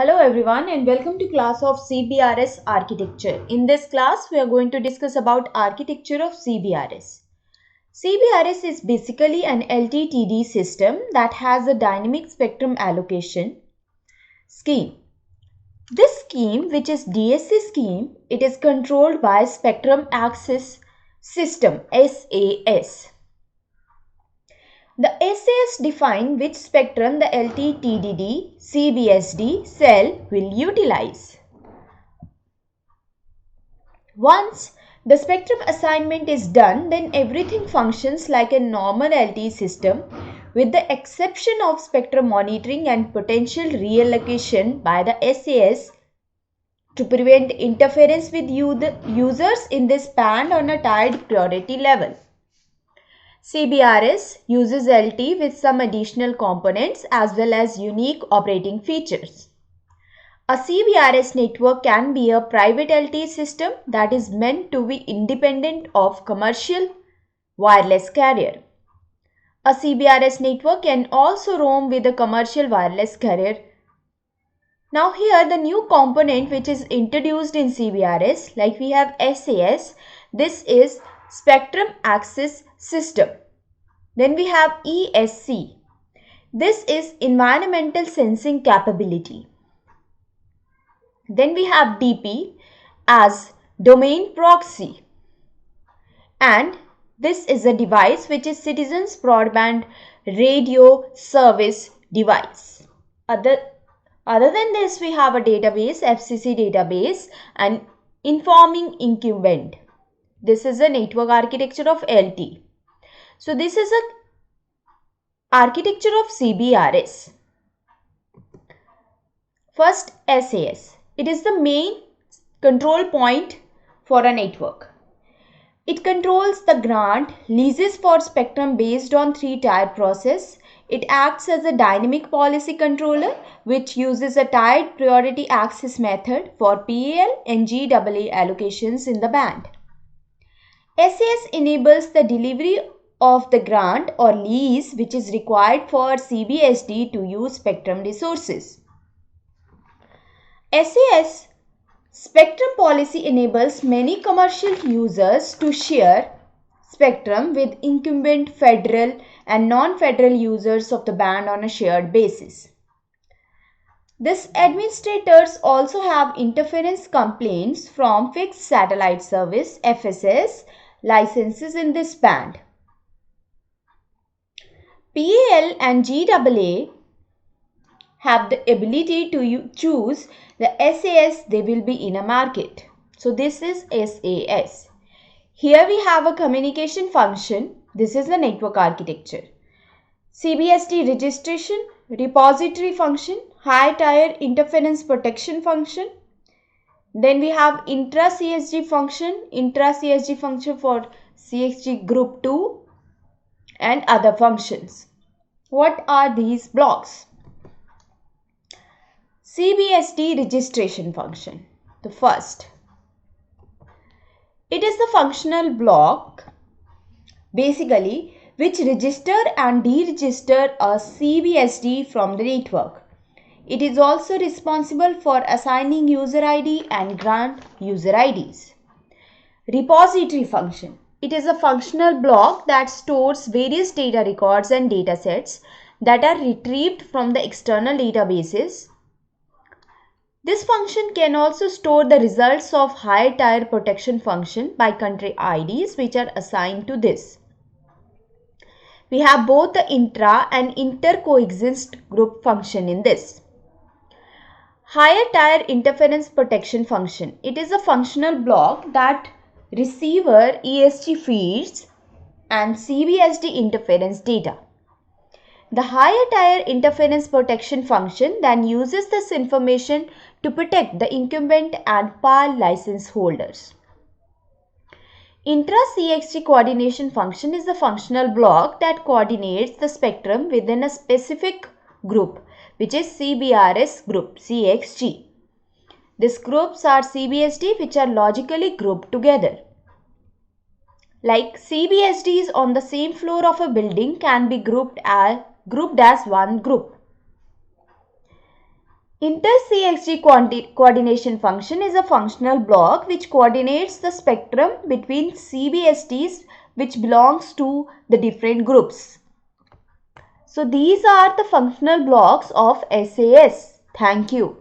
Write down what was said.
Hello everyone and welcome to class of CBRS architecture. In this class we are going to discuss about architecture of CBRS. CBRS is basically an LTTD system that has a dynamic spectrum allocation scheme. This scheme, which is DSC scheme, it is controlled by Spectrum Access System SAS. The SAS define which spectrum the LTTD CBSD cell will utilize. Once the spectrum assignment is done, then everything functions like a normal LTE system with the exception of spectrum monitoring and potential reallocation by the SAS to prevent interference with users in this band on a tied priority level. CBRS uses LT with some additional components as well as unique operating features. A CBRS network can be a private LTE system that is meant to be independent of commercial wireless carrier. A CBRS network can also roam with a commercial wireless carrier. Now here the new component which is introduced in CBRS, like we have SAS, this is Spectrum Access System. Then we have ESC. This is Environmental Sensing Capability. Then we have DP as Domain Proxy. And this is a device which is Citizens Broadband Radio Service Device. Other than this, we have a database, FCC database, and informing incumbent. This is a network architecture of LT. So this is a architecture of CBRS. First, SAS. It is the main control point for a network. It controls the grant, leases for spectrum based on three-tier process. It acts as a dynamic policy controller which uses a tied priority access method for PAL and GAA allocations in the band. SAS enables the delivery of the grant or lease which is required for CBSD to use spectrum resources. SAS spectrum policy enables many commercial users to share spectrum with incumbent federal and non-federal users of the band on a shared basis. These administrators also have interference complaints from fixed satellite service FSS licenses in this band. PAL and GAA have the ability to choose the SAS they will be in a market. So this is SAS. Here we have a communication function. This is the network architecture. CBSD registration, repository function, high tier interference protection function. Then we have intra-CSG function for CXG group 2 and other functions. What are these blocks? CBSD registration function. The first. It is the functional block basically which register and deregister a CBSD from the network. It is also responsible for assigning user ID and grant user IDs. Repository function. It is a functional block that stores various data records and data sets that are retrieved from the external databases. This function can also store the results of high tier protection function by country IDs which are assigned to this. We have both the intra and inter-coexist group function in this. Higher tier interference protection function. It is a functional block that receiver ESG feeds and CBSD interference data. The higher tier interference protection function then uses this information to protect the incumbent and PAL license holders. Intra-CXG coordination function is a functional block that coordinates the spectrum within a specific group, which is CBRS group, CXG. These groups are CBSD which are logically grouped together. Like CBSDs on the same floor of a building can be grouped as one group. Inter-CXG coordination function is a functional block which coordinates the spectrum between CBSDs which belongs to the different groups. So these are the functional blocks of SAS. Thank you.